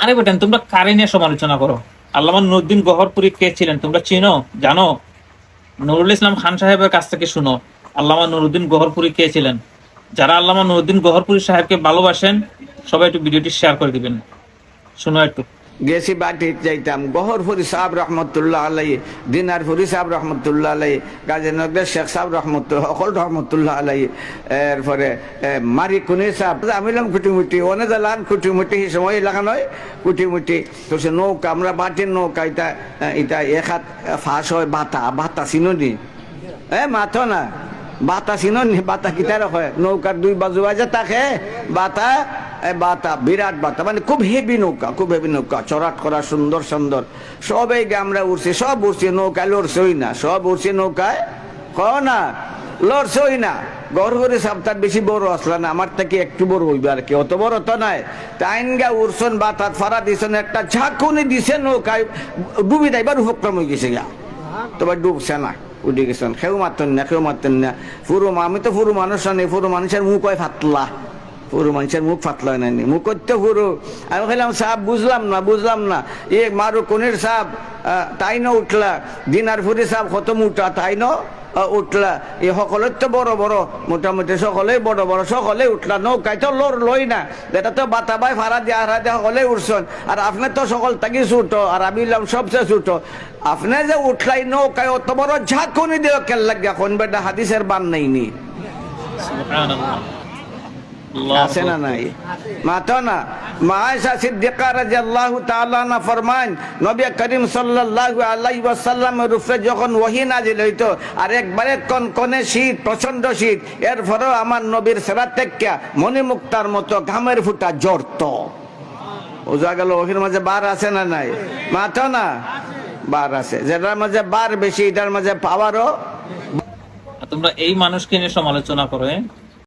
আরে বেটেন, তোমরা কারে নিয়ে সমালোচনা করো? আল্লামা নুরুদ্দিন গহরপুরী কে ছিলেন তোমরা চিনো, জানো? নুরুল ইসলাম খান সাহেবের কাছ থেকে শুনো আল্লামা নুরুদ্দিন গহরপুরী কে ছিলেন। যারা আল্লামা নুরুদ্দিন গহরপুরী সাহেবকে ভালোবাসেন সবাই একটু ভিডিওটি শেয়ার করে দিবেন, শুনো একটু। গেছি বাটি যাইতাম গহরপুরি সাহেব রহমতুল্লাহ আলাই, দিনারপুরি সাহেব রহমতুল্লাহ আলাই, গাজী নগর শেখ সাহেব রহমতুল্লাহ অকল রহমতুল্লাহ আলাই, এরপরে মারি কুনি সাহেব আমিলাম কুটিমুটি অনে জালান কুটিমুটি সেই সময় এলাকা নয় কুটিমুটি তো সে নৌকা আমরা বাটির নৌকা এটা এটা এক হাত ফাঁস হয় বাতা বাতা চিনি মাথো না বাতা চিনি বাতা কিতার হয় নৌকার দুই বাজু বাজে তাকে বাতা বাতা বিরাট বাতা মানে খুব হেভি নৌকা, খুব হেভি নৌকা, চড়াট করা সুন্দর সুন্দর। সবাই আমরা উঠছি, সব উঠছি নৌকায়, লড়ছই না, সব উঠছি নৌকায় ক না লড়ছই না। গড়গড়ি সাপ্তাহ বেশি বড় আসলা না, আমার থেকে একটু বড় হইবে আর কি, অত বড় তো নাই। টাইন গা উঠছেন বাতাত ফারা দিছেন, একটা ঝাঁকুনি দিছে নৌকায় ডুবি যাইবার উপক্রম হয়ে গেছে গা, তোমার ডুবছে না উঠে গেছেন। কেউ মারতেন না, কেউ মারতেন না। পুরো আমি তো পুরো মানুষ নেই, পুরো মানুষের মুখ হয় ফাতলা, পুরো মানুষের মুখ ফাতলা হয় নাইনি, মুখ করতে পুরো। আমি খেলাম সাপ বুঝলাম না এ মারু কোনের সাপ তাই না উঠলা, দিনারপুরি সাপ কত মোটা তাই না উঠলা, এই সকলের তো বড় বড় মোটামুটি সকলে বড় বড় সকলে উঠলা, নৌকায় তো লই না, এটা তো বাতাবাই ভাড়া দিয়ে হারা দিয়ে সকলে উঠছেন। আর আপনার তো সকল থাকি ছুটো আর আমি সবচেয়ে ছুটো, আপনি যে উঠলাই নৌকায় অত বড় ঝাঁকুনি দিয়ে খেল লাগিয়া কোন বেটা হাদিসের বান নেইনি আছে না নাই মাতো না। মা আয়েশা সিদ্দিকা রাদিয়াল্লাহু তাআলা না ফরমান নবী করিম সাল্লাল্লাহু আলাইহি ওয়াসাল্লামের উপরে যখন ওহী নাযিল হইতো আর একবারে কনকনে শীত, প্রচন্ড শীত, এরপরেও আমার নবীর সেরাত থেকে মণিমুক্তার মতো ঘামের ফুটা জড়তো। বোঝা গেল ওহির মাঝে বার আছে না নাই মাতো না, বার আছে, যেটার মাঝে বার বেশি এটার মাঝে পাওয়ারও। তোমরা এই মানুষকে নিয়ে সমালোচনা করো।